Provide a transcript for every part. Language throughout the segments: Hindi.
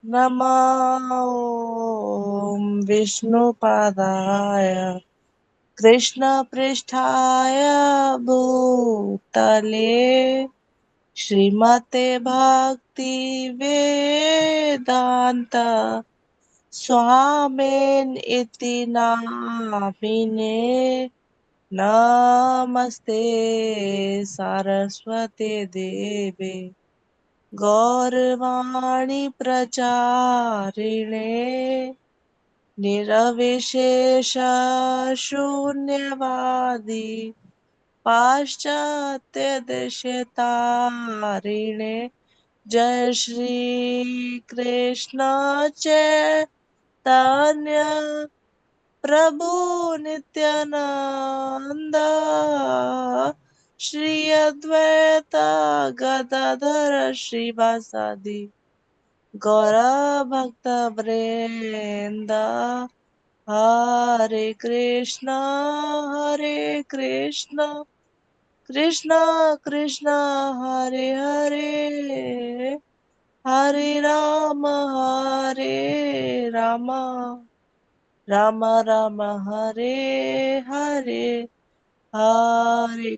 नमो विष्णुपादाय कृष्णपृष्ठाय भूतले श्रीमते भक्ति वेदांत स्वामिन् इति नामिने नमस्ते सरस्वती देवे गौरवाणी प्रचारिणे निरविशेष शून्यवादी पाश्चात्य देशतारिणे जय श्री कृष्ण चैतन्य प्रभु नित्यानंद श्री अद्वैत गदाधर श्रीवासादि गौर भक्त वृंद हरे कृष्णा कृष्णा कृष्णा हरे हरे हरे राम राम राम हरे हरे हरे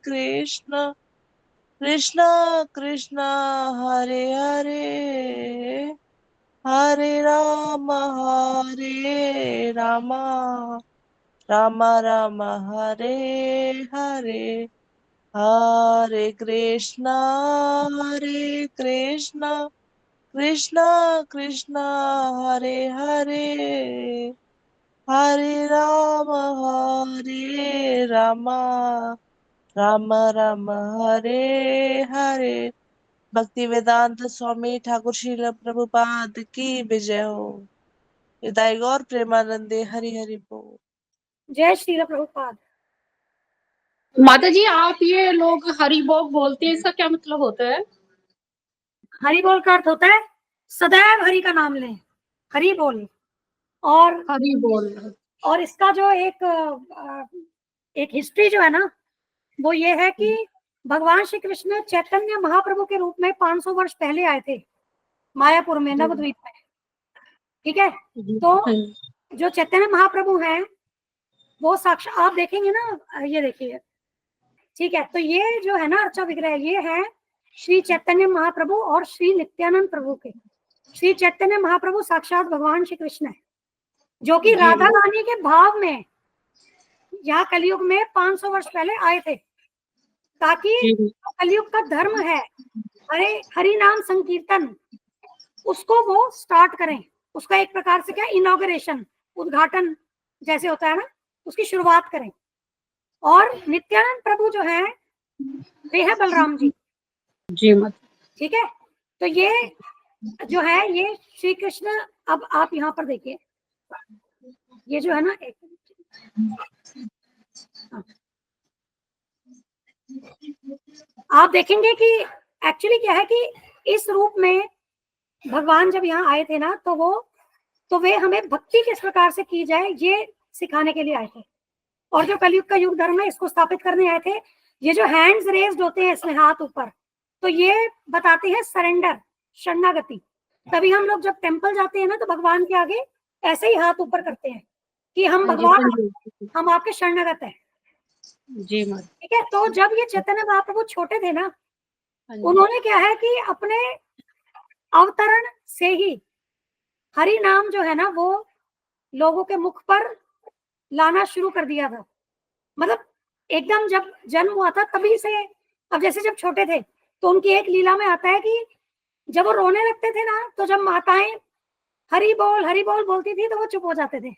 कृष्णा कृष्णा कृष्णा हरे हरे हरे राम राम राम हरे हरे हरे कृष्णा कृष्णा कृष्णा हरे हरे हरे राम राम राम हरे हरे। भक्ति वेदांत स्वामी ठाकुर श्रील प्रभुपाद की विजय हो। हृदय गौर प्रेमानंदे हरि हरि बोल। जय श्री प्रभुपाद। माता जी, आप ये लोग हरि बोल बोलते हैं, इसका क्या मतलब होता है? हरि बोल का अर्थ होता है सदैव हरि का नाम लें, हरि बोल। और हरि बोल। और इसका जो एक हिस्ट्री जो है ना, वो ये है कि भगवान श्री कृष्ण चैतन्य महाप्रभु के रूप में 500 वर्ष पहले आए थे मायापुर में, नवद्वीप में। ठीक है, तो जो चैतन्य महाप्रभु हैं वो साक्षात, आप देखेंगे ना, ये देखिए, ठीक है, तो ये जो है ना अर्चा विग्रह, ये है श्री चैतन्य महाप्रभु और श्री नित्यानंद प्रभु के। श्री चैतन्य महाप्रभु साक्षात भगवान श्री कृष्ण है, जो कि राधा रानी के भाव में यहाँ कलयुग में 500 वर्ष पहले आए थे, ताकि कलयुग का धर्म है हरि नाम संकीर्तन, उसको वो स्टार्ट करें। उसका एक प्रकार से क्या इनॉग्रेशन, उद्घाटन जैसे होता है ना, उसकी शुरुआत करें। और नित्यानंद प्रभु जो है वे है बलराम जी। ठीक है, तो ये जो है ये श्री कृष्ण। अब आप यहाँ पर देखिए, ये जो है ना, आप देखेंगे कि एक्चुअली क्या है कि इस रूप में भगवान जब यहाँ आए थे ना, तो वे हमें भक्ति किस प्रकार से की जाए ये सिखाने के लिए आए थे। और जो कलयुग का युग धर्म है इसको स्थापित करने आए थे। ये जो हैंड्स रेज्ड होते हैं इसमें हाथ ऊपर, तो ये बताते हैं सरेंडर, शरणागति। तभी हम लोग जब टेम्पल जाते हैं ना, तो भगवान के आगे ऐसे ही हाथ ऊपर करते हैं कि हम भगवान, हम आपके शरणागत हैं। जी मां। ठीक है, तो जब ये चैतन्य महाप्रभु छोटे थे ना, उन्होंने क्या है कि अपने अवतरण से ही हरि नाम जो है ना वो लोगों के मुख पर लाना शुरू कर दिया था। मतलब एकदम जब जन्म हुआ था तभी से। अब जैसे जब छोटे थे तो उनकी एक लीला में आता है कि जब वो रोने लगते थे ना, तो जब माताएं हरि बोल बोलती थी तो वो चुप हो जाते थे।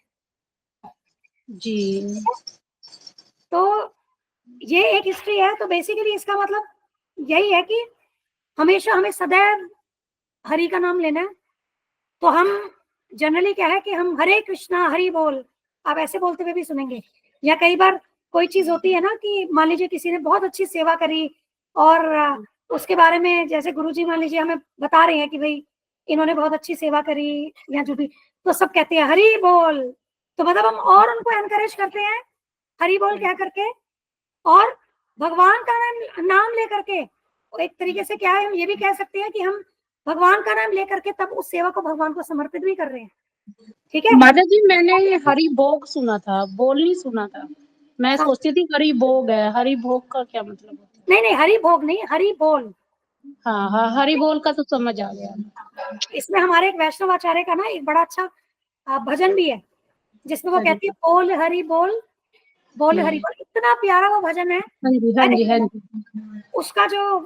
जी, तो ये एक हिस्ट्री है। तो बेसिकली इसका मतलब यही है कि हमेशा हमें सदैव हरि का नाम लेना है। तो हम जनरली क्या है कि हम हरे कृष्णा हरि बोल, आप ऐसे बोलते हुए भी सुनेंगे। या कई बार कोई चीज होती है ना कि मान लीजिए किसी ने बहुत अच्छी सेवा करी और उसके बारे में जैसे गुरुजी मान लीजिए हमें बता रहे हैं कि भाई इन्होंने बहुत अच्छी सेवा करी या जो भी, तो सब कहते हैं हरि बोल। तो मतलब हम और उनको एनकरेज करते हैं हरि बोल कह करके, और भगवान का नाम लेकर के। एक तरीके से क्या है, हम ये भी कह सकते हैं कि हम भगवान का नाम लेकर के तब उस सेवा को भगवान को समर्पित भी कर रहे हैं। ठीक है। माता जी मैंने ये हरि भोग सुना था, बोल नहीं सुना था। मैं हाँ, सोचती थी हरि भोग है, हरि भोग का क्या मतलब होता है? नहीं नहीं, हरि भोग नहीं, हरि बोल। हाँ हाँ, हरि बोल का तो समझ आ गया। इसमें हमारे एक वैष्णव आचार्य का ना एक बड़ा अच्छा भजन भी है, जिसमें वो हाँ जी, कहती है बोल हरि बोल, बोल हरि बोल। इतना प्यारा वो भजन है। हाँ जी, हाँ जी, हाँ जी। उसका जो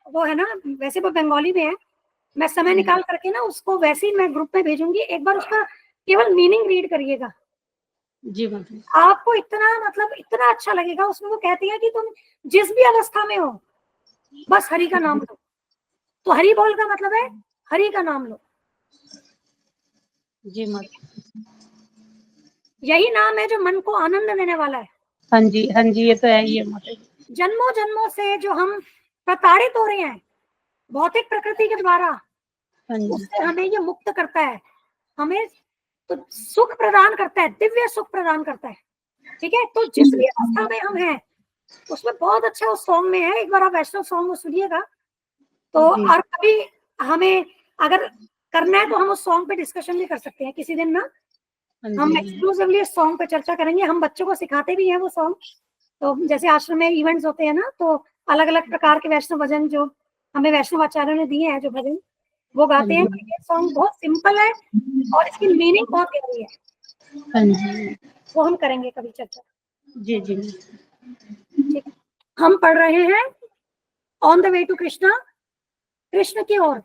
वो है ना, वैसे वो बंगाली में है, मैं समय निकाल करके ना उसको वैसे ही मैं ग्रुप में भेजूंगी, एक बार उसका केवल मीनिंग रीड करिएगा, जी माता जी। आपको इतना मतलब इतना अच्छा लगेगा। उसमें वो कहती है कि तुम जिस भी अवस्था में हो बस हरि का नाम लो। तो हरि बोल का मतलब है हरि का नाम लो। जी माता। यही नाम है जो मन को आनंद देने वाला है। हाँ जी, हाँ जी, ये तो है ही है माता जी। जन्मों जन्मों से जो हम प्रताड़ित हो रहे हैं भौतिक प्रकृति के द्वारा, हाँ जी, उससे हमें ये मुक्त करता है, हमें तो सुख प्रदान करता है, दिव्य सुख प्रदान करता है। ठीक है। तो जिस भी अवस्था में हम हैं, उसमें बहुत अच्छा उस सॉन्ग में है, एक बार आप वैष्णव सॉन्ग सुनिएगा। तो जी, और कभी हमें अगर करना है तो हम उस सॉन्ग पे डिस्कशन भी कर सकते हैं किसी दिन ना। हाँ हम जी, एक्सक्लूसिवली इस सॉन्ग पे चर्चा करेंगे, हम बच्चों को सिखाते भी हैं वो सॉन्ग। तो जैसे आश्रम में इवेंट्स होते हैं ना, तो अलग अलग प्रकार के वैष्णव भजन जो हमें वैष्णव आचार्यों ने दिए हैं जो भजन, वो हाँ गाते हैं। जी, तो ये सॉन्ग बहुत सिंपल है और इसकी मीनिंग बहुत गहरी है, हाँ जी, वो हम करेंगे कभी चर्चा। जी, जी, ठीक है। हम पढ़ रहे हैं on the way to Krishna, Krishna की ओर।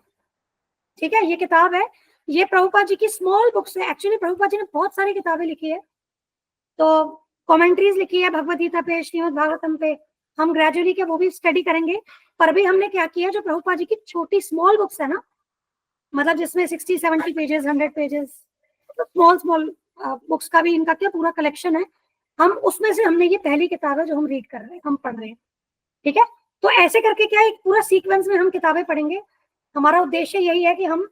ठीक है। ये किताब है, ये प्रभुपाद जी की स्मॉल बुक्स है। एक्चुअली प्रभुपाद जी ने बहुत सारी किताबें लिखी है, तो कमेंट्रीज लिखी है भगवद गीता पे, श्रीमद् भागवतम पे। हम ग्रेजुअली के वो भी स्टडी करेंगे। पर अभी हमने क्या किया, जो प्रभुपाद जी की छोटी स्मॉल बुक्स है ना, मतलब जिसमें 60-70 pages, 100 pages, small small books का भी इनका क्या पूरा कलेक्शन है। हम उसमें से हमने ये पहली किताब है जो हम रीड कर रहे हैं, हम पढ़ रहे हैं। ठीक है। तो ऐसे करके क्या एक पूरा सीक्वेंस में हम किताबें पढ़ेंगे। हमारा उद्देश्य यही है कि हम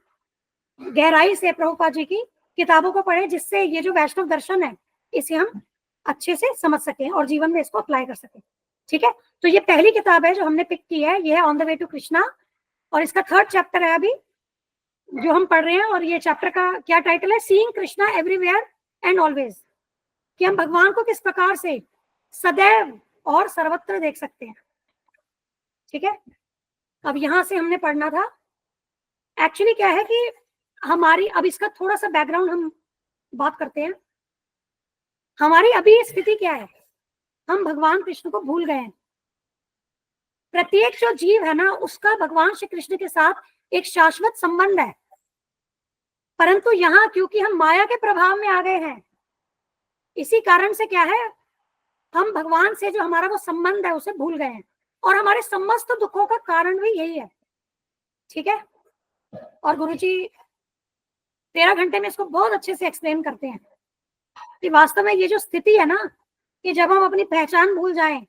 गहराई से प्रभुपाद जी की किताबों को पढ़ें, जिससे ये जो वैष्णव दर्शन है इसे हम अच्छे से समझ सकें और जीवन में इसको अप्लाई कर सकें। ठीक है। तो ये पहली किताब है जो हमने पिक की है, ये है on the way to Krishna, और इसका 3rd चैप्टर है अभी जो हम पढ़ रहे हैं। और ये चैप्टर का क्या टाइटल है, seeing Krishna everywhere and always, कि हम भगवान को किस प्रकार से सदैव और सर्वत्र देख सकते हैं। ठीक है। अब यहां से हमने पढ़ना था। एक्चुअली क्या है कि हमारी, अब इसका थोड़ा सा बैकग्राउंड हम बात करते हैं। हमारी अभी स्थिति क्या है, हम भगवान कृष्ण को भूल गए हैं। प्रत्येक जो जीव है ना, उसका भगवान श्री कृष्ण के साथ एक शाश्वत संबंध है, परंतु यहाँ क्योंकि हम माया के प्रभाव में आ गए हैं, इसी कारण से क्या है, हम भगवान से जो हमारा वो संबंध है उसे भूल गए हैं, और हमारे समस्त दुखों का कारण भी यही है। ठीक है। और गुरुजी 13 घंटे में इसको बहुत अच्छे से एक्सप्लेन करते हैं कि वास्तव में ये जो स्थिति है ना, कि जब हम अपनी पहचान भूल जाएं,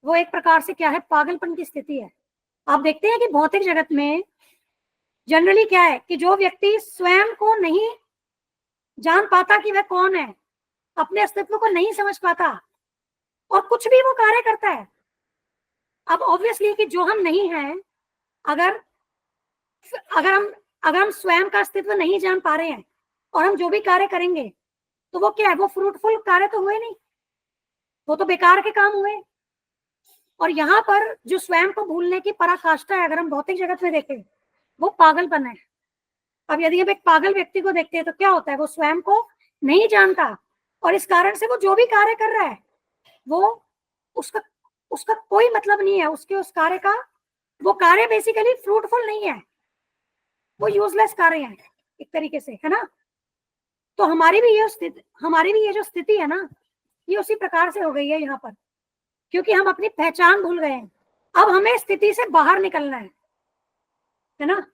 वो एक प्रकार से क्या है, पागलपन की स्थिति है। आप देखते हैं कि भौतिक जगत में जनरली क्या है कि जो व्यक्ति स्वयं को नहीं जान पाता कि वह कौन है, अपने अस्तित्व को नहीं समझ पाता, और कुछ भी वो कार्य करता है। अब ऑब्वियसली कि जो हम नहीं हैं, अगर अगर हम अगर हम स्वयं का अस्तित्व नहीं जान पा रहे हैं और हम जो भी कार्य करेंगे तो वो क्या है, वो फ्रूटफुल कार्य तो हुए नहीं, वो तो बेकार के काम हुए। और यहाँ पर जो स्वयं को भूलने की पराकाष्ठा है, अगर हम भौतिक जगत में देखें, वो पागलपन है। अब यदि हम एक पागल व्यक्ति को देखते हैं तो क्या होता है, वो स्वयं को नहीं जानता, और इस कारण से वो जो भी कार्य कर रहा है वो उसका उसका कोई मतलब नहीं है, उसके उस कार्य का, वो कार्य बेसिकली फ्रूटफुल नहीं है, वो यूजलेस कार्य है एक तरीके से, है ना। तो हमारी भी ये जो स्थिति है ना, ये उसी प्रकार से हो गई है यहाँ पर, क्योंकि हम अपनी पहचान भूल गए हैं। अब हमें स्थिति से बाहर निकलना है ना।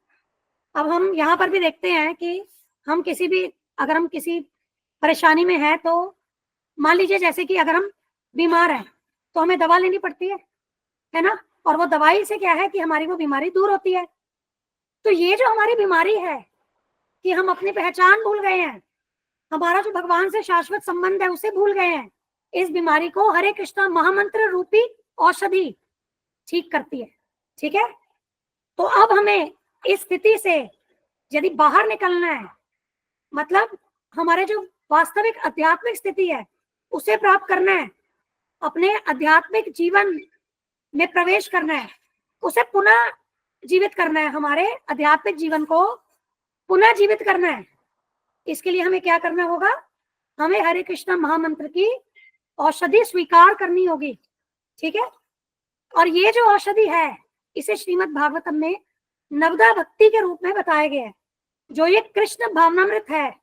अब हम यहाँ पर भी देखते हैं कि हम अगर हम किसी परेशानी में है, तो मान लीजिए जैसे कि अगर हम बीमार हैं तो हमें दवा लेनी पड़ती है ना, और वो दवाई से क्या है कि हमारी वो बीमारी दूर होती है। तो ये जो हमारी बीमारी है कि हम अपनी पहचान भूल गए हैं, हमारा जो भगवान से शाश्वत संबंध है उसे भूल गए हैं, इस बीमारी को हरे कृष्णा महामंत्र रूपी औषधि ठीक करती है। ठीक है। तो अब हमें इस स्थिति से यदि बाहर निकलना है, मतलब हमारे जो वास्तविक आध्यात्मिक स्थिति है उसे प्राप्त करना है, अपने आध्यात्मिक जीवन में प्रवेश करना है, उसे पुनः जीवित करना है, हमारे आध्यात्मिक जीवन को पुनः जीवित करना है, इसके लिए हमें क्या करना होगा? हमें हरे कृष्णा महामंत्र की औषधि स्वीकार करनी होगी। ठीक है, और ये जो औषधि है इसे श्रीमद् भागवतम में नवदा भक्ति के रूप में बताया गया है। जो ये कृष्ण भावनामृत है,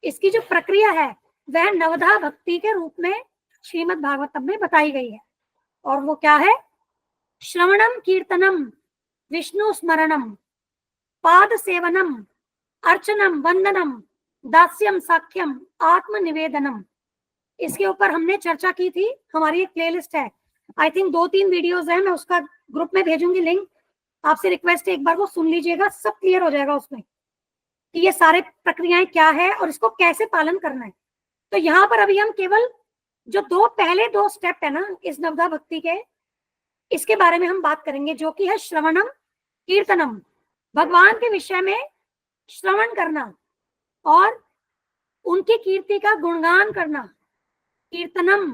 इसकी जो प्रक्रिया है वह नवदा भक्ति के रूप में श्रीमद् भागवतम में बताई गई है। और वो क्या है? श्रवणम कीर्तनम विष्णु स्मरणम पाद सेवनम अर्चनम वंदनम दास्यम साख्यम आत्मनिवेदनम। इसके ऊपर हमने चर्चा की थी, हमारी एक प्लेलिस्ट है, आई थिंक 2-3 वीडियोस है, मैं उसका ग्रुप में भेजूंगी लिंक, आपसे रिक्वेस्ट है एक बार वो सुन लीजिएगा, सब क्लियर हो जाएगा उसमें कि ये सारे प्रक्रियाएं क्या है और इसको कैसे पालन करना है। तो यहाँ पर अभी हम केवल जो पहले दो स्टेप है ना इस नवदा भक्ति के, इसके बारे में हम बात करेंगे, जो कि है श्रवणम कीर्तनम, भगवान के विषय में श्रवण करना और उनकी कीर्ति का गुणगान करना। कीर्तनम,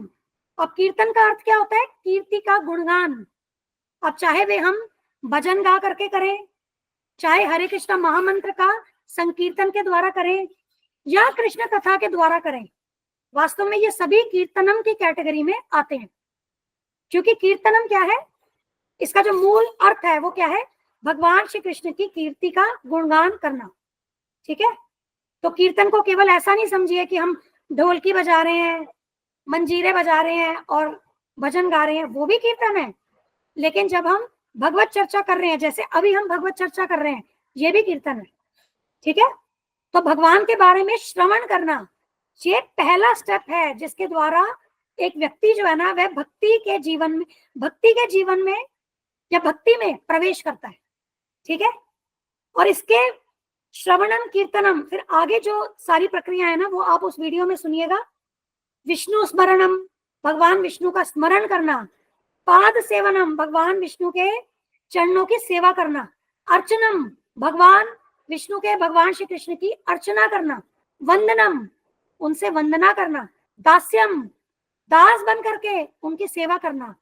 अब कीर्तन का अर्थ क्या होता है? कीर्ति का गुणगान। अब चाहे वे हम भजन गा करके करें, चाहे हरे कृष्णा महामंत्र का संकीर्तन के द्वारा करें या कृष्ण कथा के द्वारा करें, वास्तव में ये सभी कीर्तनम की कैटेगरी में आते हैं। क्योंकि कीर्तनम क्या है? इसका जो मूल अर्थ है वो क्या है? भगवान श्री कृष्ण की कीर्ति का गुणगान करना। ठीक है, तो कीर्तन को केवल ऐसा नहीं समझिए कि हम ढोलकी बजा रहे हैं, मंजीरे बजा रहे हैं और भजन गा रहे हैं, वो भी कीर्तन है। लेकिन जब हम भगवत चर्चा कर रहे हैं, जैसे अभी हम भगवत चर्चा कर रहे हैं, ये भी कीर्तन है। ठीक है, तो भगवान के बारे में श्रवण करना ये पहला स्टेप है जिसके द्वारा एक व्यक्ति जो है ना वह भक्ति के जीवन में या भक्ति में प्रवेश करता है। ठीक है, और इसके श्रवणम कीर्तनम फिर आगे जो सारी प्रक्रिया है ना वो आप उस वीडियो में सुनिएगा। विष्णु स्मरणम, भगवान विष्णु का स्मरण करना, पाद सेवनम, भगवान विष्णु के चरणों की सेवा करना, अर्चनम, भगवान विष्णु के भगवान श्री कृष्ण की अर्चना करना, वंदनम, उनसे वंदना करना, दास्यम, दास बन करके उनकी सेवा करना,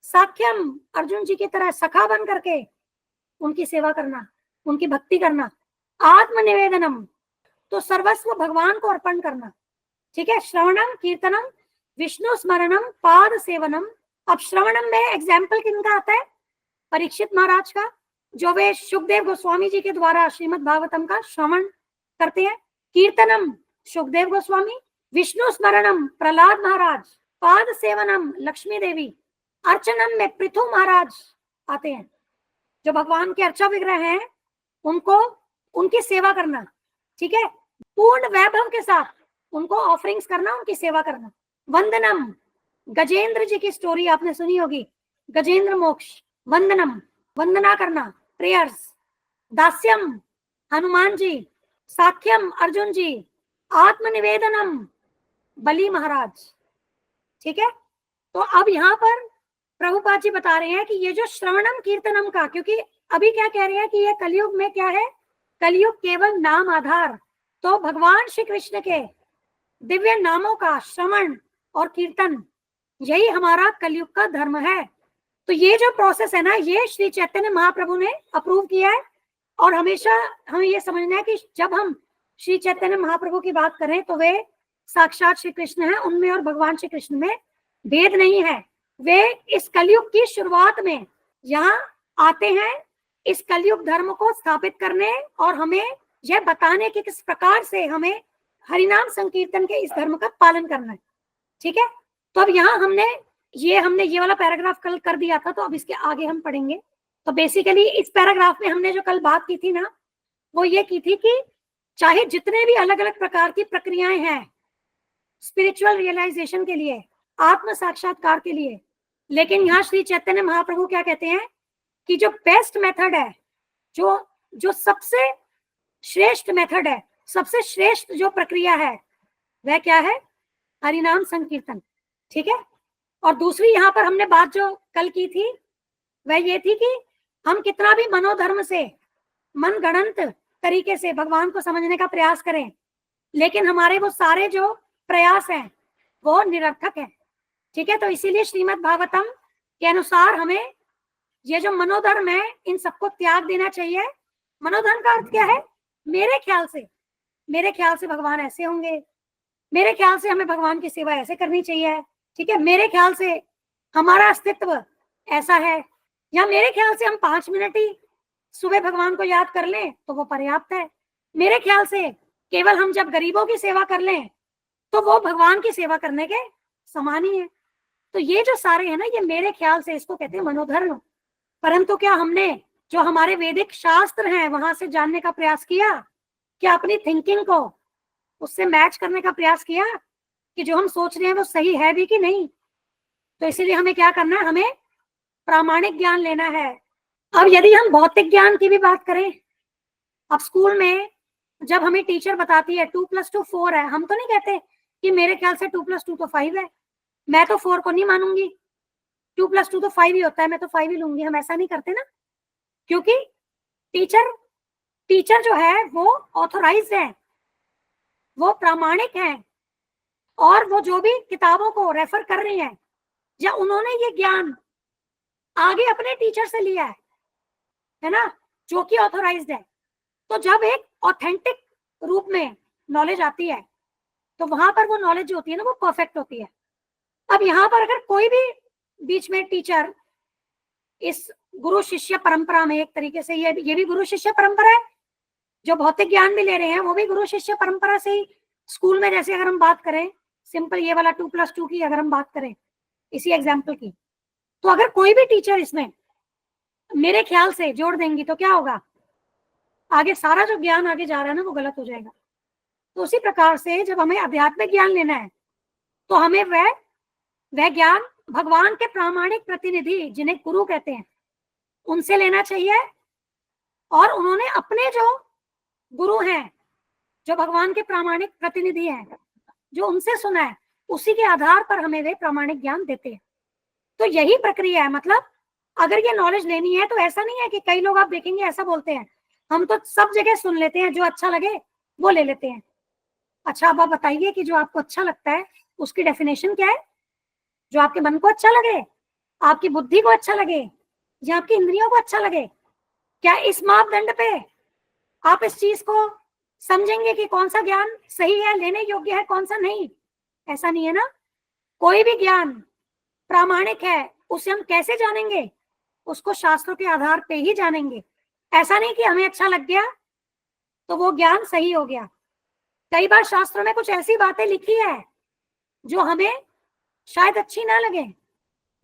साख्यम, अर्जुन जी की तरह सखा बन करके उनकी सेवा करना, उनकी भक्ति करना, आत्मनिवेदनम, तो सर्वस्व भगवान को अर्पण करना। ठीक है, श्रवणम कीर्तनम विष्णु स्मरणम पाद सेवनम। अब श्रवणम में एग्जाम्पल किनका आता है? परीक्षित महाराज का, जो वे सुखदेव गोस्वामी जी के द्वारा श्रीमद् भागवतम का श्रवण करते हैं। कीर्तनम सुखदेव गोस्वामी, विष्णु स्मरणम प्रहलाद महाराज, पाद सेवनम लक्ष्मी देवी, अर्चनम में पृथु महाराज आते हैं, जो भगवान के अर्चा विग्रह हैं उनको उनकी सेवा करना। ठीक है, पूर्ण वैभव के साथ उनको ऑफरिंग्स करना, उनकी सेवा करना। वंदनम, गजेंद्र जी की स्टोरी आपने सुनी होगी, गजेंद्र मोक्ष, वंदनम, वंदना करना, प्रेयर्स। दास्यम, हनुमान जी, साख्यम, अर्जुन जी, आत्मनिवेदनम, बलि महाराज। ठीक है, तो अब यहाँ पर प्रभुपाद जी बता रहे हैं कि ये जो श्रवणम कीर्तनम का, क्योंकि अभी क्या कह रहे हैं कि ये कलयुग में क्या है? कलयुग केवल नाम आधार, तो भगवान श्री कृष्ण के दिव्य नामों का श्रवण और कीर्तन यही हमारा कलयुग का धर्म है। तो ये जो प्रोसेस है ना, ये श्री चैतन्य महाप्रभु ने अप्रूव किया है। और हमेशा हमें ये समझना है कि जब हम श्री चैतन्य महाप्रभु की बात करें तो वे साक्षात श्री कृष्ण हैं, उनमें और भगवान श्री कृष्ण में भेद नहीं है। वे इस कलयुग की शुरुआत में यहाँ आते हैं इस कलयुग धर्म को स्थापित करने और हमें यह बताने कि किस प्रकार से हमें हरिनाम संकीर्तन के इस धर्म का पालन करना है। ठीक है, तो अब यहाँ हमने ये वाला पैराग्राफ कल कर दिया था, तो अब इसके आगे हम पढ़ेंगे। तो बेसिकली इस पैराग्राफ में हमने जो कल बात की थी ना, वो ये की थी कि चाहे जितने भी अलग अलग प्रकार की प्रक्रियाएं हैं स्पिरिचुअल रियलाइजेशन के लिए, आत्म साक्षात्कार के लिए, लेकिन यहाँ श्री चैतन्य महाप्रभु क्या कहते हैं कि जो बेस्ट मेथड है, जो सबसे श्रेष्ठ मेथड है, सबसे श्रेष्ठ जो प्रक्रिया है वह क्या है? हरिनाम संकीर्तन। ठीक है, और दूसरी यहाँ पर हमने बात जो कल की थी वह ये थी कि हम कितना भी मनोधर्म से मनगढ़ंत तरीके से भगवान को समझने का प्रयास करें, लेकिन हमारे वो सारे जो प्रयास हैं वो निरर्थक है। ठीक है, तो इसीलिए श्रीमद् भागवतम के अनुसार हमें ये जो मनोधर्म है इन सबको त्याग देना चाहिए। मनोधर्म का अर्थ क्या है? मेरे ख्याल से भगवान ऐसे होंगे, मेरे ख्याल से हमें भगवान की सेवा ऐसे करनी चाहिए, ठीक है, मेरे ख्याल से हमारा अस्तित्व ऐसा है, या मेरे ख्याल से हम 5 मिनट ही सुबह भगवान को याद कर लें तो वो पर्याप्त है, मेरे ख्याल से केवल हम जब गरीबों की सेवा कर लें तो वो भगवान की सेवा करने के समान ही है। तो ये जो सारे हैं ना, ये मेरे ख्याल से, इसको कहते हैं मनोधर्म। परंतु क्या हमने जो हमारे वैदिक शास्त्र हैं वहां से जानने का प्रयास किया? क्या अपनी थिंकिंग को उससे मैच करने का प्रयास किया कि जो हम सोच रहे हैं वो सही है भी कि नहीं? तो इसीलिए हमें क्या करना है, हमें प्रामाणिक ज्ञान लेना है। अब यदि हम भौतिक ज्ञान की भी बात करें, अब स्कूल में जब हमें टीचर बताती है 2 + 2 4 है, हम तो नहीं कहते कि मेरे ख्याल से 2 + 2 तो 5 है, मैं तो 4 को नहीं मानूंगी, 2 + 2 तो 5 ही होता है, मैं तो 5 ही लूंगी। हम ऐसा नहीं करते ना, क्योंकि टीचर जो है वो ऑथोराइज्ड है, वो प्रामाणिक है, और वो जो भी किताबों को रेफर कर रही हैं या उन्होंने ये ज्ञान आगे अपने टीचर से लिया है ना, जो कि ऑथोराइज्ड है। तो जब एक ऑथेंटिक रूप में नॉलेज आती है तो वहां पर वो नॉलेज जो होती है ना वो परफेक्ट होती है। अब यहाँ पर अगर कोई भी बीच में टीचर इस गुरु शिष्य परंपरा में, एक तरीके से ये भी गुरु शिष्य परंपरा है, जो भौतिक ज्ञान भी ले रहे हैं वो भी गुरु शिष्य परंपरा से ही, स्कूल में जैसे अगर हम बात करें सिंपल ये वाला 2 + 2 की अगर हम बात करें इसी एग्जाम्पल की, तो अगर कोई भी टीचर इसमें मेरे ख्याल से जोड़ देंगी तो क्या होगा? आगे सारा जो ज्ञान आगे जा रहा है ना वो गलत हो जाएगा। तो उसी प्रकार से जब हमें आध्यात्मिक ज्ञान लेना है तो हमें वह ज्ञान भगवान के प्रामाणिक प्रतिनिधि, जिन्हें गुरु कहते हैं, उनसे लेना चाहिए। और उन्होंने अपने जो गुरु हैं, जो भगवान के प्रामाणिक प्रतिनिधि हैं, जो उनसे सुना है, उसी के आधार पर हमें वे प्रामाणिक ज्ञान देते हैं। तो यही प्रक्रिया है। मतलब अगर ये नॉलेज लेनी है तो ऐसा नहीं है कि कई लोग आप देखेंगे ऐसा बोलते हैं, हम तो सब जगह सुन लेते हैं, जो अच्छा लगे वो ले लेते हैं। अच्छा, अब आप बताइए कि जो आपको अच्छा लगता है उसकी डेफिनेशन क्या है? जो आपके मन को अच्छा लगे, आपकी बुद्धि को अच्छा लगे, या आपकी इंद्रियों को अच्छा लगे? क्या इस मापदंड पे आप इस चीज को समझेंगे कि कौन सा ज्ञान सही है, लेने योग्य है, कौन सा नहीं? ऐसा नहीं है ना। कोई भी ज्ञान प्रामाणिक है उसे हम कैसे जानेंगे? उसको शास्त्रों के आधार पे ही जानेंगे। ऐसा नहीं कि हमें अच्छा लग गया तो वो ज्ञान सही हो गया। कई बार शास्त्रों में कुछ ऐसी बातें लिखी है जो हमें शायद अच्छी ना लगे,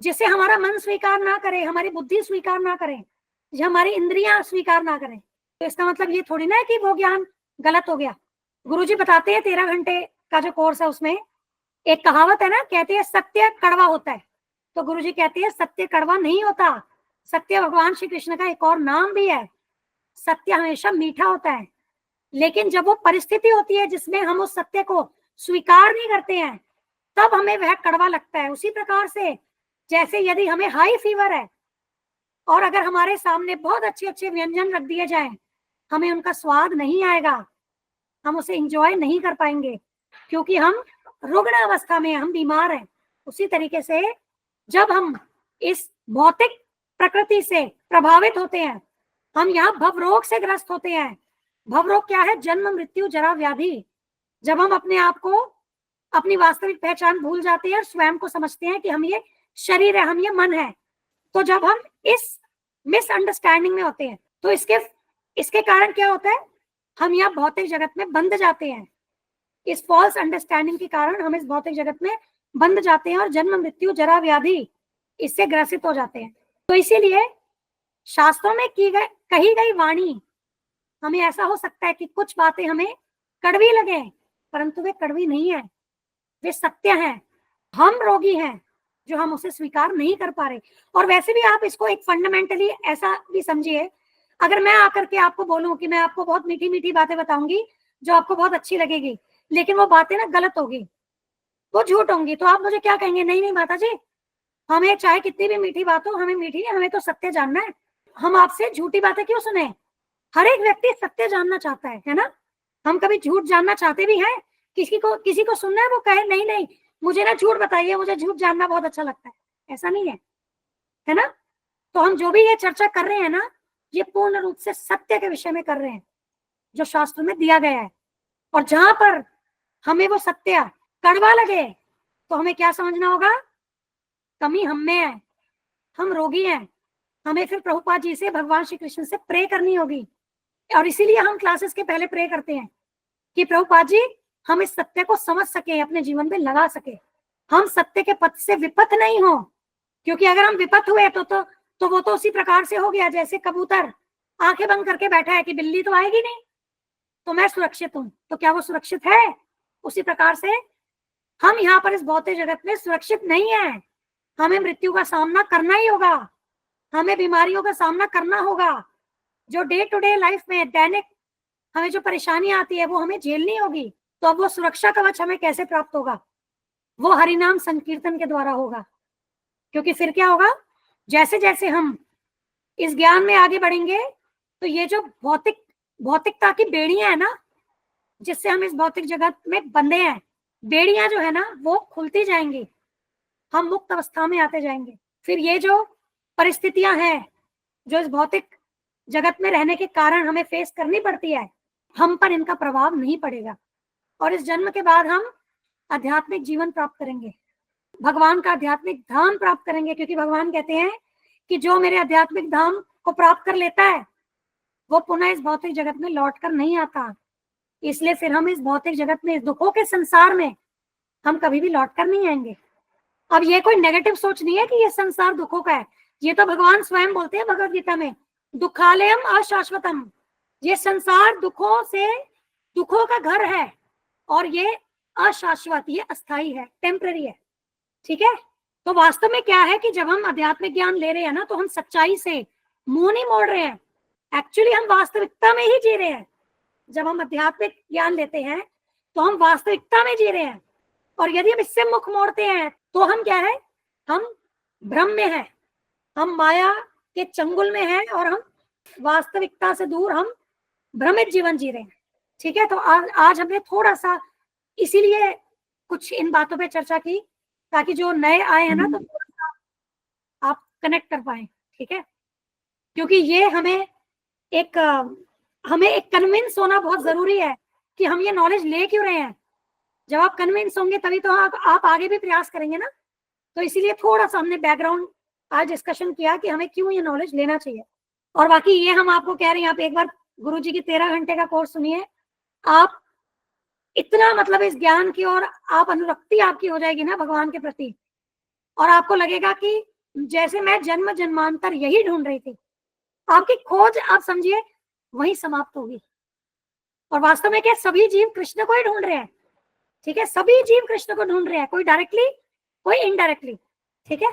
जिसे हमारा मन स्वीकार ना करे, हमारी बुद्धि स्वीकार ना करे, या हमारी इंद्रियां स्वीकार ना करें। तो इसका मतलब ये थोड़ी ना है कि वो ज्ञान गलत हो गया। गुरुजी बताते हैं 13 घंटे का जो कोर्स है उसमें एक कहावत है ना, कहते हैं सत्य कड़वा होता है। तो गुरुजी कहते हैं सत्य कड़वा नहीं होता, सत्य भगवान श्री कृष्ण का एक और नाम भी है। सत्य हमेशा मीठा होता है, लेकिन जब वो परिस्थिति होती है जिसमें हम उस सत्य को स्वीकार नहीं करते हैं तब हमें वह कड़वा लगता है। उसी प्रकार से जैसे यदि हमें हाई फीवर है और अगर हमारे सामने बहुत अच्छे अच्छे व्यंजन रख दिए जाएं, हमें उनका स्वाद नहीं आएगा, हम उसे एंजॉय नहीं कर पाएंगे, क्योंकि हम रुग्ण अवस्था में, हम बीमार हैं। उसी तरीके से जब हम इस भौतिक प्रकृति से प्रभावित होते हैं, हम यहाँ भवरोग से ग्रस्त होते हैं। भवरोग क्या है? जन्म, मृत्यु, जरा, व्याधि। जब हम अपने आप को, अपनी वास्तविक पहचान भूल जाते हैं और स्वयं को समझते हैं कि हम ये शरीर है, हम ये मन है, तो जब हम इस मिसअंडरस्टैंडिंग में होते हैं तो इसके कारण क्या होता है? हम यहाँ भौतिक जगत में बंध जाते हैं। इस फॉल्स अंडरस्टैंडिंग के कारण हम इस भौतिक जगत में बंध जाते हैं और जन्म, मृत्यु, जरा, व्याधि इससे ग्रसित हो जाते हैं। तो इसीलिए शास्त्रों में कही गई वाणी, हमें ऐसा हो सकता है कि कुछ बातें हमें कड़वी लगे, परंतु वे कड़वी नहीं है, वे सत्य हैं। हम रोगी हैं जो हम उसे स्वीकार नहीं कर पा रहे। और वैसे भी आप इसको एक फंडामेंटली ऐसा भी समझिए, अगर मैं आकर के आपको बोलूं कि मैं आपको बहुत मीठी मीठी बातें बताऊंगी जो आपको बहुत अच्छी लगेगी, लेकिन वो बातें ना गलत होगी, वो झूठ होंगी, तो आप मुझे क्या कहेंगे? नहीं नहीं माता जी, हमें चाहे कितनी भी मीठी बात हो, हमें मीठी नहीं, हमें तो सत्य जानना है, हम आपसे झूठी बातें क्यों सुने? हर एक व्यक्ति सत्य जानना चाहता है ना। हम कभी झूठ जानना चाहते भी हैं? किसी को सुनना है वो कहे नहीं नहीं मुझे ना झूठ बताइए, मुझे झूठ जानना बहुत अच्छा लगता है, ऐसा नहीं है ना। तो हम जो भी ये चर्चा कर रहे हैं ना, ये पूर्ण रूप से सत्य के विषय में कर रहे हैं जो शास्त्र में दिया गया है। और जहां पर हमें वो सत्य कड़वा लगे तो हमें क्या समझना होगा? कमी हम में है, हम रोगी हैं, हमें फिर प्रभुपाद जी से, भगवान श्री कृष्ण से प्रे करनी होगी। और इसीलिए हम क्लासेस के पहले प्रे करते हैं कि प्रभुपाद जी हम इस सत्य को समझ सके, अपने जीवन में लगा सके, हम सत्य के पथ से विपथ नहीं हो। क्योंकि अगर हम विपथ हुए तो वो तो उसी प्रकार से हो गया जैसे कबूतर आंखें बंद करके बैठा है कि बिल्ली तो आएगी नहीं तो मैं सुरक्षित हूं। तो क्या वो सुरक्षित है? उसी प्रकार से हम यहाँ पर इस भौतिक जगत में सुरक्षित नहीं है। हमें मृत्यु का सामना करना ही होगा, हमें बीमारियों का सामना करना होगा। जो डे टू डे लाइफ में दैनिक हमें जो परेशानियां आती है वो हमें झेलनी होगी। तो अब वो सुरक्षा कवच हमें कैसे प्राप्त होगा? वो हरिनाम संकीर्तन के द्वारा होगा। क्योंकि फिर क्या होगा, जैसे जैसे हम इस ज्ञान में आगे बढ़ेंगे तो ये जो भौतिकता की बेड़ियां है ना, जिससे हम इस भौतिक जगत में बंधे हैं, बेड़ियां जो है ना वो खुलती जाएंगी, हम मुक्त अवस्था में आते जाएंगे। फिर ये जो परिस्थितियां हैं जो इस भौतिक जगत में रहने के कारण हमें फेस करनी पड़ती है, हम पर इनका प्रभाव नहीं पड़ेगा। और इस जन्म के बाद हम आध्यात्मिक जीवन प्राप्त करेंगे, भगवान का आध्यात्मिक धाम प्राप्त करेंगे। क्योंकि भगवान कहते हैं कि जो मेरे आध्यात्मिक धाम को प्राप्त कर लेता है वो पुनः इस भौतिक जगत में लौट कर नहीं आता। इसलिए फिर हम इस भौतिक जगत में, इस दुखों के संसार में हम कभी भी लौट कर नहीं आएंगे। अब ये कोई नेगेटिव सोच नहीं है कि ये संसार दुखों का है। ये तो भगवान स्वयं बोलते हैं भगवद गीता में, दुखालयम अशाश्वतम। ये संसार दुखों का घर है और ये अशाश्वत, ये अस्थाई है, टेम्पररी है। ठीक है। तो वास्तव में क्या है कि जब हम आध्यात्मिक ज्ञान ले रहे हैं ना तो हम सच्चाई से मुंह नहीं मोड़ रहे हैं, एक्चुअली हम वास्तविकता में ही जी रहे हैं। जब हम आध्यात्मिक ज्ञान लेते हैं तो हम वास्तविकता में जी रहे हैं। और यदि हम इससे मुख मोड़ते हैं तो हम क्या है, हम भ्रम में हैं, हम माया के चंगुल में हैं और हम वास्तविकता से दूर हम भ्रमित जीवन जी रहे हैं। ठीक है। तो आज हमने थोड़ा सा इसीलिए कुछ इन बातों पे चर्चा की ताकि जो नए आए हैं ना तो थोड़ा सा आप कनेक्ट कर पाए। ठीक है। क्योंकि ये हमें एक कन्विंस होना बहुत जरूरी है कि हम ये नॉलेज ले क्यों रहे हैं। जब आप कन्विंस होंगे तभी तो आप आगे भी प्रयास करेंगे ना। तो इसीलिए थोड़ा सा हमने बैकग्राउंड आज डिस्कशन किया कि हमें क्यों ये नॉलेज लेना चाहिए। और बाकी ये हम आपको कह रहे हैं, आप एक बार गुरुजी की 13 घंटे का कोर्स सुनिए, आप इतना मतलब इस ज्ञान की और आप अनुरक्ति आपकी हो जाएगी ना भगवान के प्रति, और आपको लगेगा कि जैसे मैं जन्म जन्मांतर यही ढूंढ रही थी, आपकी खोज आप समझिए वही समाप्त होगी। और वास्तव में क्या, सभी जीव कृष्ण को ही ढूंढ रहे हैं। ठीक है। सभी जीव कृष्ण को ढूंढ रहे हैं, कोई डायरेक्टली कोई इनडायरेक्टली। ठीक है।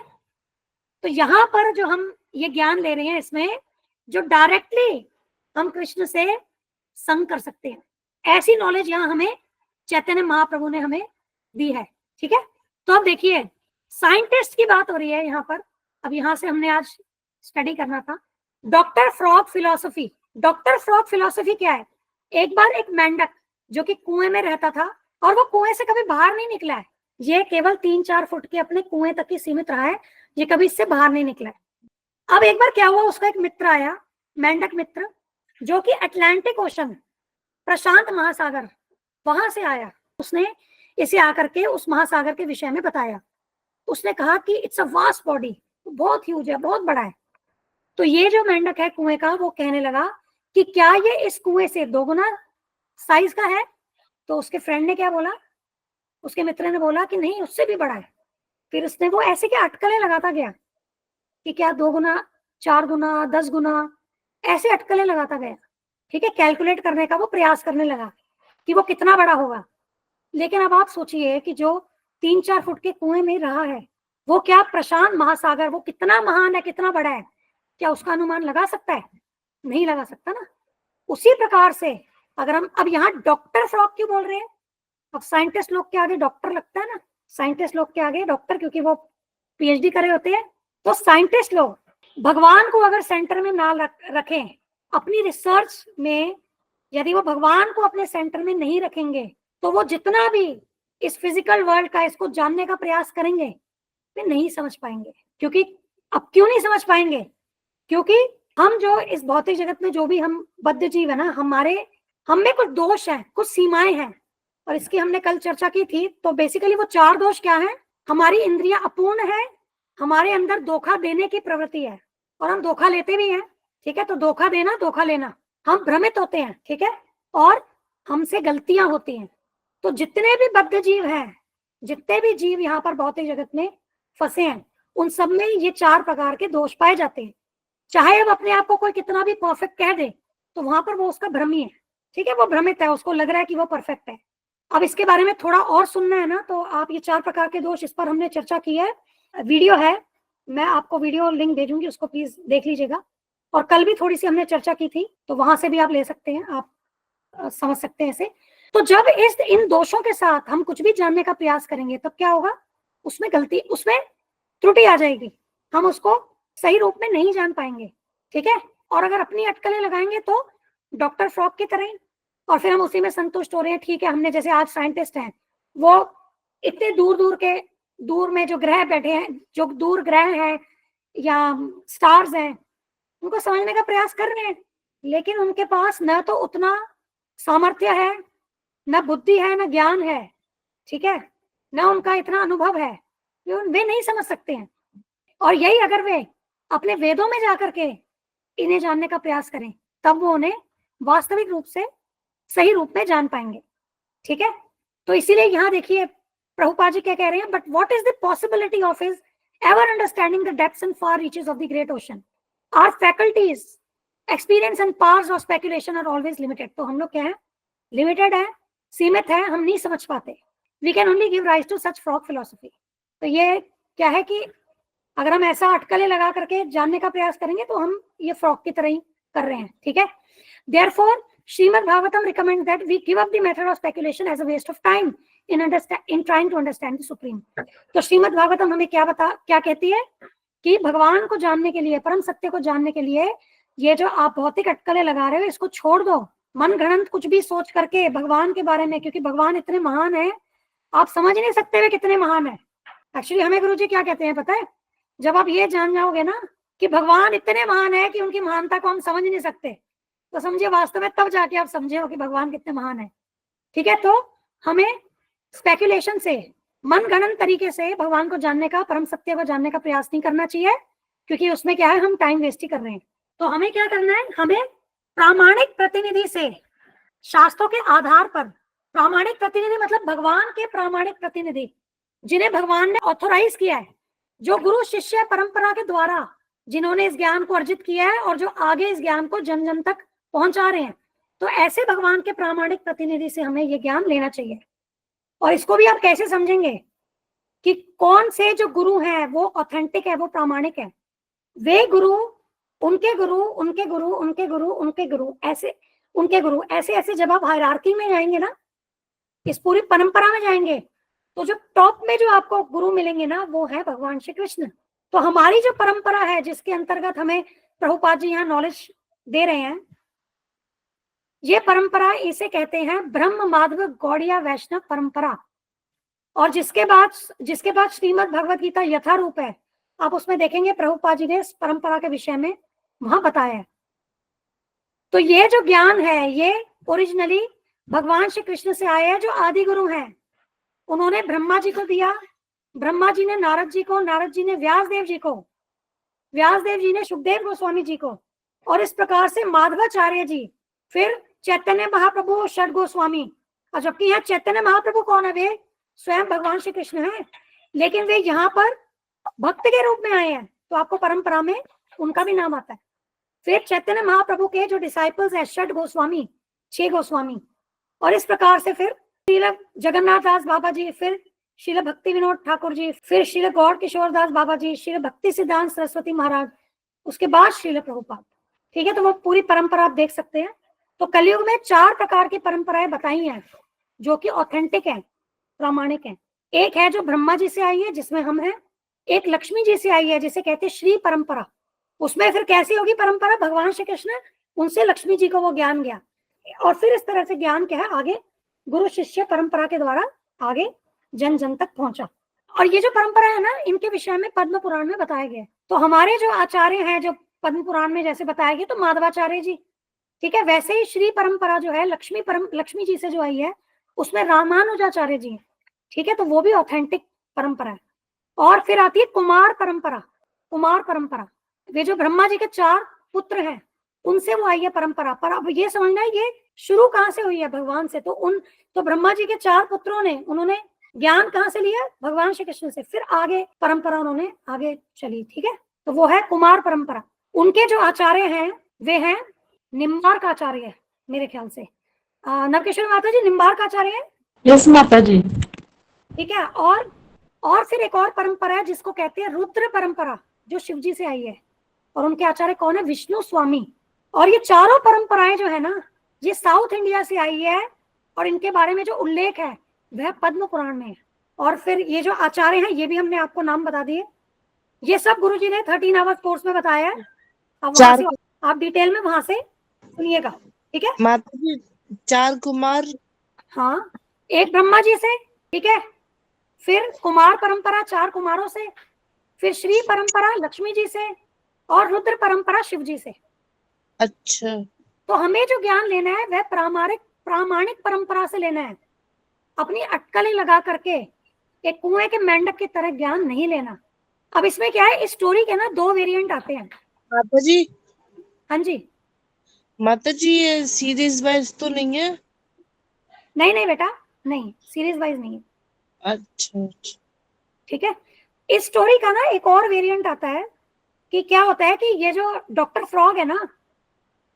तो यहाँ पर जो हम ये ज्ञान ले रहे हैं इसमें जो डायरेक्टली हम कृष्ण से संग कर सकते हैं, ऐसी नॉलेज यहाँ हमें चैतन्य महाप्रभु ने हमें दी है। ठीक है। तो अब देखिए साइंटिस्ट की बात हो रही है यहाँ पर। अब यहाँ से हमने आज स्टडी करना था doctor frog philosophy. Doctor frog philosophy क्या है? एक बार एक मेंढक जो कि कुएं में रहता था और वो कुएं से कभी बाहर नहीं निकला है, ये केवल 3-4 फुट के अपने कुएं तक ही सीमित रहा है, ये कभी इससे बाहर नहीं निकला है। अब एक बार क्या हुआ, उसका एक मित्र आया, मेंढक मित्र, जो कि अटलांटिक ओशन, प्रशांत महासागर, वहां से आया। उसने इसे आकर के उस महासागर के विषय में बताया। उसने कहा कि इट्स अ वास्ट बॉडी, बहुत ह्यूज है, बहुत बड़ा है। तो ये जो मेंढक है कुएं का, वो कहने लगा कि क्या ये इस कुएं से 2 गुना साइज का है? तो उसके फ्रेंड ने क्या बोला, उसके मित्र ने बोला कि नहीं, उससे भी बड़ा है। फिर उसने वो ऐसे क्या अटकलें लगाता गया कि क्या 2 गुना, 4 गुना, 10 गुना, ऐसे अटकलें लगाता गया। ठीक है। कैलकुलेट करने का वो प्रयास करने लगा कि वो कितना बड़ा होगा। लेकिन अब आप सोचिए कि जो 3-4 फुट के कुएं में रहा है, वो क्या प्रशांत महासागर, वो कितना महान है, कितना बड़ा है, क्या उसका अनुमान लगा सकता है? नहीं लगा सकता ना। उसी प्रकार से अगर हम अब यहाँ डॉक्टर फ्रॉग क्यों बोल रहे हैं? अब साइंटिस्ट लोग के आगे डॉक्टर लगता है ना, साइंटिस्ट लोग के आगे डॉक्टर, क्योंकि वो पीएचडी करे होते हैं। तो साइंटिस्ट लोग भगवान को अगर सेंटर में ना रखें अपनी रिसर्च में यदि वो भगवान को अपने सेंटर में नहीं रखेंगे तो वो जितना भी इस फिजिकल वर्ल्ड का इसको जानने का प्रयास करेंगे वे नहीं समझ पाएंगे। क्योंकि अब क्यों नहीं समझ पाएंगे? क्योंकि हम जो इस भौतिक जगत में जो भी हम बद्ध जीव है ना, हम में कुछ दोष हैं, कुछ सीमाएं हैं, और इसकी हमने कल चर्चा की थी। तो बेसिकली वो 4 दोष क्या हैं? हमारी इंद्रियां अपूर्ण है, हमारे अंदर धोखा देने की प्रवृत्ति है और हम धोखा लेते भी हैं, ठीक है। तो धोखा देना, धोखा लेना, हम भ्रमित होते हैं, ठीक है, और हमसे गलतियां होती हैं। तो जितने भी बद्ध जीव हैं, जितने भी जीव यहाँ पर भौतिक जगत में फंसे हैं, उन सब में ये 4 प्रकार के दोष पाए जाते हैं। चाहे अब अपने आप को कोई कितना भी परफेक्ट कह दे तो वहां पर वो उसका भ्रमी है, ठीक है, वो भ्रमित है, उसको लग रहा है कि वो परफेक्ट है। अब इसके बारे में थोड़ा और सुनना है ना, तो आप ये 4 प्रकार के दोष, इस पर हमने चर्चा की है, वीडियो है, मैं आपको वीडियो लिंक भेजूंगी, उसको प्लीज देख लीजिएगा। और कल भी थोड़ी सी हमने चर्चा की थी, तो वहां से भी आप ले सकते हैं, आप समझ सकते हैं इसे। तो जब इन दोषों के साथ हम कुछ भी जानने का प्रयास करेंगे तब क्या होगा? उसमें गलती, उसमें त्रुटि आ जाएगी, हम उसको सही रूप में नहीं जान पाएंगे, ठीक है। और अगर अपनी अटकलें लगाएंगे तो डॉक्टर फ्रॉक की तरह, और फिर हम उसी में संतुष्ट हो रहे हैं, ठीक है, हमने जैसे आज साइंटिस्ट हैं, वो इतने दूर में जो ग्रह बैठे हैं, जो दूर ग्रह हैं या स्टार्स हैं, उनको समझने का प्रयास कर रहे हैं, लेकिन उनके पास न तो उतना सामर्थ्य है, न बुद्धि है, न ज्ञान है, ठीक है, न उनका इतना अनुभव है, वे नहीं समझ सकते हैं। और यही अगर वे अपने वेदों में जाकर के इन्हें जानने का प्रयास करें तब वो उन्हें वास्तविक रूप से सही रूप में जान पाएंगे, ठीक है। तो इसीलिए यहाँ देखिए प्रभुपाद जी क्या कह रहे हैं, but what is the possibility of his ever understanding the depths and far reaches of the great ocean, our faculties, experience and powers of speculation are always limited. तो हम लोग क्या है, लिमिटेड है, सीमित है, हम नहीं समझ पाते। We can only give rise to such frog philosophy. तो ये क्या है कि अगर हम ऐसा अटकलें लगा करके जानने का प्रयास करेंगे तो हम ये फ्रॉक की तरह ही कर रहे हैं, ठीक है। Therefore Shrimad Bhagavatam recommends that we give up the method of speculation as a waste of time in trying to understand the supreme. तो श्रीमद् भागवतम हमें क्या कहती है कि भगवान को जानने के लिए, परम सत्य को जानने के लिए ये जो आप भौतिक अटकलें लगा रहे हो इसको छोड़ दो, मन गणंत कुछ भी सोच करके भगवान के बारे में, क्योंकि भगवान इतने महान है, आप समझ नहीं सकते वे कितने महान है। एक्चुअली हमें गुरुजी क्या कहते हैं पता है, जब आप ये जान जाओगे ना कि भगवान इतने महान है कि उनकी महानता को हम समझ नहीं सकते, तो समझिए वास्तव में तब जाके आप समझे हो कि भगवान कितने महान है, ठीक है। तो हमें स्पेकुलेशन से, मन गणन तरीके से भगवान को जानने का, परम सत्य को जानने का प्रयास नहीं करना चाहिए, क्योंकि उसमें क्या है, हम टाइम वेस्ट ही कर रहे हैं। तो हमें क्या करना है, हमें प्रामाणिक प्रतिनिधि से, शास्त्रों के आधार पर, प्रामाणिक प्रतिनिधि मतलब भगवान के प्रामाणिक प्रतिनिधि जिन्हें भगवान ने ऑथोराइज किया है, जो गुरु शिष्य परंपरा के द्वारा जिन्होंने इस ज्ञान को अर्जित किया है और जो आगे इस ज्ञान को जन जन तक पहुंचा रहे हैं, तो ऐसे भगवान के प्रामाणिक प्रतिनिधि से हमें ये ज्ञान लेना चाहिए। और इसको भी आप कैसे समझेंगे कि कौन से जो गुरु हैं वो ऑथेंटिक है, वो प्रामाणिक है? वे गुरु, उनके गुरु, उनके गुरु, उनके गुरु, उनके गुरु, ऐसे उनके गुरु, ऐसे ऐसे जब आप हायरार्की में जाएंगे ना, इस पूरी परंपरा में जाएंगे, तो जो टॉप में जो आपको गुरु मिलेंगे ना, वो है भगवान श्री कृष्ण। तो हमारी जो परंपरा है, जिसके अंतर्गत हमें प्रभुपाद जी यहाँ नॉलेज दे रहे हैं, ये परंपरा इसे कहते हैं ब्रह्म माधव गौड़िया वैष्णव परंपरा। और जिसके बाद श्रीमद् भगवत गीता यथारूप है, आप उसमें देखेंगे प्रभुपाद जी ने इस परंपरा के विषय में वहां बताया है। तो ये जो ज्ञान है, ये ओरिजिनली भगवान श्री कृष्ण से आया है, जो आदि गुरु हैं। उन्होंने ब्रह्मा जी को दिया, ब्रह्मा जी ने नारद जी को, नारद जी ने व्यास देव जी को, व्यास देव जी ने सुखदेव गोस्वामी जी को, और इस प्रकार से माधवाचार्य जी, फिर चैतन्य महाप्रभु, षड गोस्वामी। और जबकि यहाँ चैतन्य महाप्रभु कौन है? वे स्वयं भगवान श्री कृष्ण हैं, लेकिन वे यहाँ पर भक्त के रूप में आए हैं, तो आपको परंपरा में उनका भी नाम आता है। फिर चैतन्य महाप्रभु के जो डिसाइपल्स हैं, षड गोस्वामी, 6 गोस्वामी, और इस प्रकार से फिर श्रील जगन्नाथ दास बाबा जी, फिर श्रील भक्ति विनोद ठाकुर जी, फिर श्रील गौर किशोर दास बाबा जी, श्रील भक्ति सिद्धांत सरस्वती महाराज, उसके बाद श्रील प्रभुपाद, ठीक है। तो वो पूरी परंपरा आप देख सकते हैं। तो कलयुग में 4 प्रकार की परंपराएं बताई हैं जो कि ऑथेंटिक है, प्रामाणिक है। एक है जो ब्रह्मा जी से आई है, जिसमें हम हैं। एक लक्ष्मी जी से आई है, जिसे कहते हैं श्री परंपरा। उसमें फिर कैसी होगी परंपरा? भगवान श्री कृष्ण उनसे लक्ष्मी जी को वो ज्ञान गया, और फिर इस तरह से ज्ञान क्या है आगे गुरु शिष्य परंपरा के द्वारा आगे जन जन तक पहुंचा। और ये जो परंपरा है ना, इनके विषय में पद्म पुराण में बताया गया है। तो हमारे जो आचार्य हैं जो पद्म पुराण में जैसे बताया गया, तो माधवाचार्य जी, ठीक है, वैसे ही श्री परंपरा जो है लक्ष्मी जी से जो आई है, उसमें रामानुजाचार्य जी है, ठीक है, तो वो भी ऑथेंटिक परंपरा है। और फिर आती है कुमार परंपरा। कुमार परंपरा, वे जो ब्रह्मा जी के 4 पुत्र हैं, उनसे वो आई है परंपरा। पर अब ये समझना है ये शुरू कहाँ से हुई है, भगवान से। तो ब्रह्मा जी के 4 पुत्रों ने, उन्होंने ज्ञान कहाँ से लिया, भगवान श्री कृष्ण से, फिर आगे परंपरा उन्होंने आगे चली, ठीक है। तो वो है कुमार परंपरा। उनके जो आचार्य हैं वे हैं निम्बार्क आचार्य, मेरे ख्याल से नवकिशोर माता जी निम्बार्क आचार्य है। यस माता जी। ठीक है। और फिर एक और परंपरा है जिसको कहते हैं रुद्र परंपरा, जो शिव जी से आई है, और उनके आचार्य कौन है, विष्णु स्वामी। और ये चारों परंपराएं जो है ना, ये साउथ इंडिया से आई है, और इनके बारे में जो उल्लेख है वह पद्म पुराण में है। और फिर ये जो आचार्य हैं, ये भी हमने आपको नाम बता दिए। ये सब गुरुजी ने 13 आवर्स कोर्स में बताया है। अब वहां से आप डिटेल में वहां से सुनिएगा, ठीक है। माता जी 4 कुमार, हाँ, एक ब्रह्मा जी से, ठीक है, फिर कुमार परंपरा 4 कुमारों से, फिर श्री परंपरा लक्ष्मी जी से, और रुद्र परंपरा शिव जी से। अच्छा। तो हमें जो ज्ञान लेना है वह प्रामाणिक परंपरा से लेना है। अपनी अटकलें लगा करके एक कुएं के मेंढक की तरह ज्ञान नहीं लेना। अब इसमें क्या है, इस स्टोरी के ना 2 वेरिएंट आते हैं। माता जी, हाँ जी। माता जी ये सीरीज वाइज तो नहीं है? नहीं नहीं बेटा, नहीं, सीरीज वाइज नहीं है, अच्छा अच्छा। ठीक है। इस स्टोरी का ना एक और वेरिएंट आता है कि क्या होता है कि ये जो डॉक्टर फ्रॉग है ना,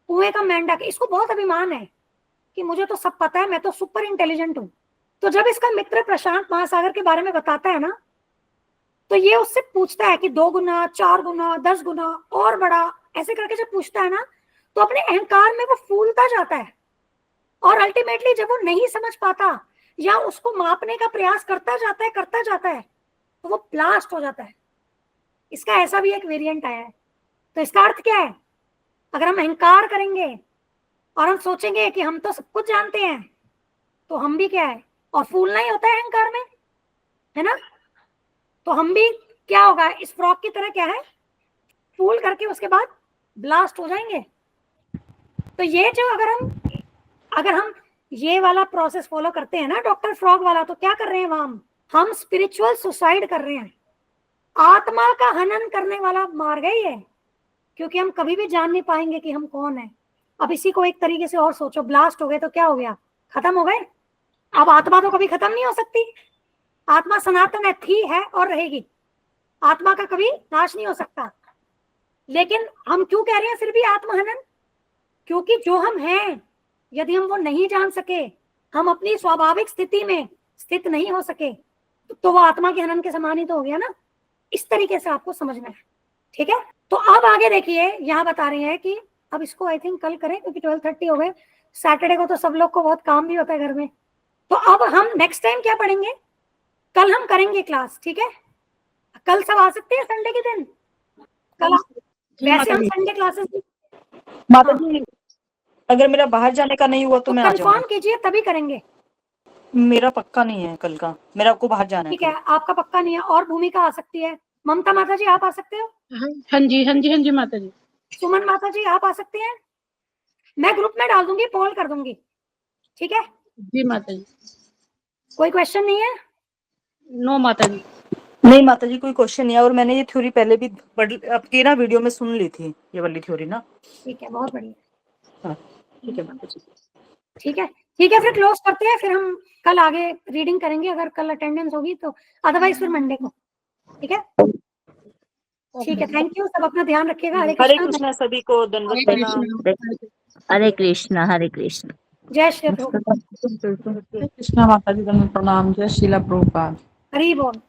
कुएं का मेंढक, इसको बहुत अभिमान है कि मुझे तो सब पता है, मैं तो सुपर इंटेलिजेंट हूँ। तो जब इसका मित्र प्रशांत महासागर के बारे में बताता है ना, तो ये उससे पूछता है कि 2 गुना, 4 गुना, 10 गुना और बड़ा, ऐसे करके जब पूछता है ना, तो अपने अहंकार में वो फूलता जाता है। और अल्टीमेटली जब वो नहीं समझ पाता या उसको मापने का प्रयास करता जाता है, तो वो ब्लास्ट हो जाता है। इसका ऐसा भी एक वेरिएंट आया है। तो इसका अर्थ क्या है, अगर हम अहंकार करेंगे और हम सोचेंगे कि हम तो सब कुछ जानते हैं, तो हम भी क्या है, और फूलना ही होता है अहंकार में, है ना। तो हम भी क्या होगा, इस फ्रॉक की तरह क्या है, फूल करके उसके बाद ब्लास्ट हो जाएंगे। तो ये जो अगर हम ये वाला प्रोसेस फॉलो करते हैं ना, डॉक्टर फ्रॉग वाला, तो क्या कर रहे हैं हम स्पिरिचुअल सुसाइड कर रहे हैं। आत्मा का हनन करने वाला मार्ग है ये, क्योंकि हम कभी भी जान नहीं पाएंगे कि हम कौन है। अब इसी को एक तरीके से और सोचो, ब्लास्ट हो गए तो क्या हो गया, खत्म हो गए। अब आत्मा तो कभी खत्म नहीं हो सकती, आत्मा सनातन है, थी, है और रहेगी। आत्मा का कभी नाश नहीं हो सकता। लेकिन हम क्यों कह रहे हैं फिर भी आत्महनन, क्योंकि जो हम हैं, यदि हम वो नहीं जान सके, हम अपनी स्वाभाविक स्थिति में स्थित नहीं हो सके, तो वो आत्मा के हनन के समान ही तो हो गया ना। इस तरीके से आपको समझना है, ठीक है। तो अब आगे देखिए, यहाँ बता रहे हैं कि अब इसको आई थिंक कल करें, क्योंकि 12:30 हो गए। सैटरडे को तो सब लोग को बहुत काम भी होता है घर में। तो अब हम नेक्स्ट टाइम क्या पढ़ेंगे, कल हम करेंगे क्लास, ठीक है। कल सब आ सकते हैं संडे के दिन, कल जी वैसे माता हम जी। संडे क्लासेस, माता हाँ, जी अगर मेरा बाहर जाने का नहीं हुआ तो तो मैं आ जाऊंगी। कंफर्म कीजिए तभी करेंगे। मेरा पक्का नहीं है कल का, मेरा को बाहर जाना है ठीक है, कल। आपका पक्का नहीं है, और भूमिका आ सकती है, ममता माता जी आप आ सकते हो, हाँ हाँ जी, हाँ जी, हाँ जी माता जी। सुमन माता जी आप आ सकते हैं। मैं ग्रुप में डाल दूंगी, पोल कर दूंगी, ठीक है। जी माता जी। कोई क्वेश्चन नहीं है। नो माता जी। नहीं माता जी कोई क्वेश्चन नहीं है, और मैंने ये थ्योरी पहले भी आपकी ना वीडियो में सुन ली थी, ये वाली थ्योरी ना। ठीक है, बहुत बढ़िया, हाँ ठीक है माता जी। ठीक है। ठीक है, फिर क्लोज करते हैं, फिर हम कल आगे रीडिंग करेंगे, अगर कल अटेंडेंस होगी तो, अदरवाइज फिर मंडे को, ठीक है। ठीक है, थैंक यू, सब अपना ध्यान रखिएगा। हरे हरे कृष्णा, कृष्णा सभी को दंडवत हरे प्रणाम। कृष्ण। हरे कृष्ण हरे कृष्ण। जय श्री प्रभु, कृष्णा माता जी दंडवत प्रणाम। जय शीला प्रभुपाद। हरि बोल।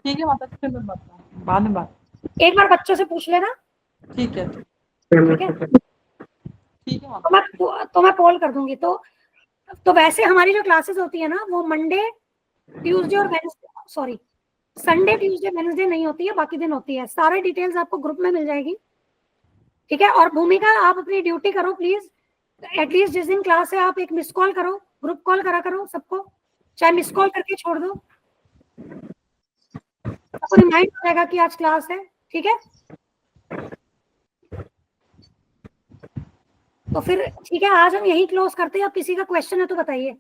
ठीक है माता जी, फिर मैं बाद में बात। एक बार बच्चों से पूछ लेना, ठीक है ठीक है? ठीक है माता। तो मैं कॉल कर दूंगी। तो वैसे हमारी जो क्लासेस होती है ना, वो मंडे, ट्यूसडे और Wednesday, sorry Sunday, Tuesday, Wednesday नहीं होती है, बाकी दिन होती है। सारे डिटेल्स आपको ग्रुप में मिल जाएगी, ठीक है? और भूमिका, आप अपनी ड्यूटी करो प्लीज। एटलीस्ट जिस दिन क्लास है आप एक मिस कॉल करो, ग्रुप कॉल करा करो सबको, चाहे मिस कॉल करके छोड़ दो, आपको रिमाइंड हो जाएगा कि आज क्लास है, ठीक है? तो फिर ठीक है, आज हम यही क्लोज करते हैं। अब किसी का क्वेश्चन है तो बताइए।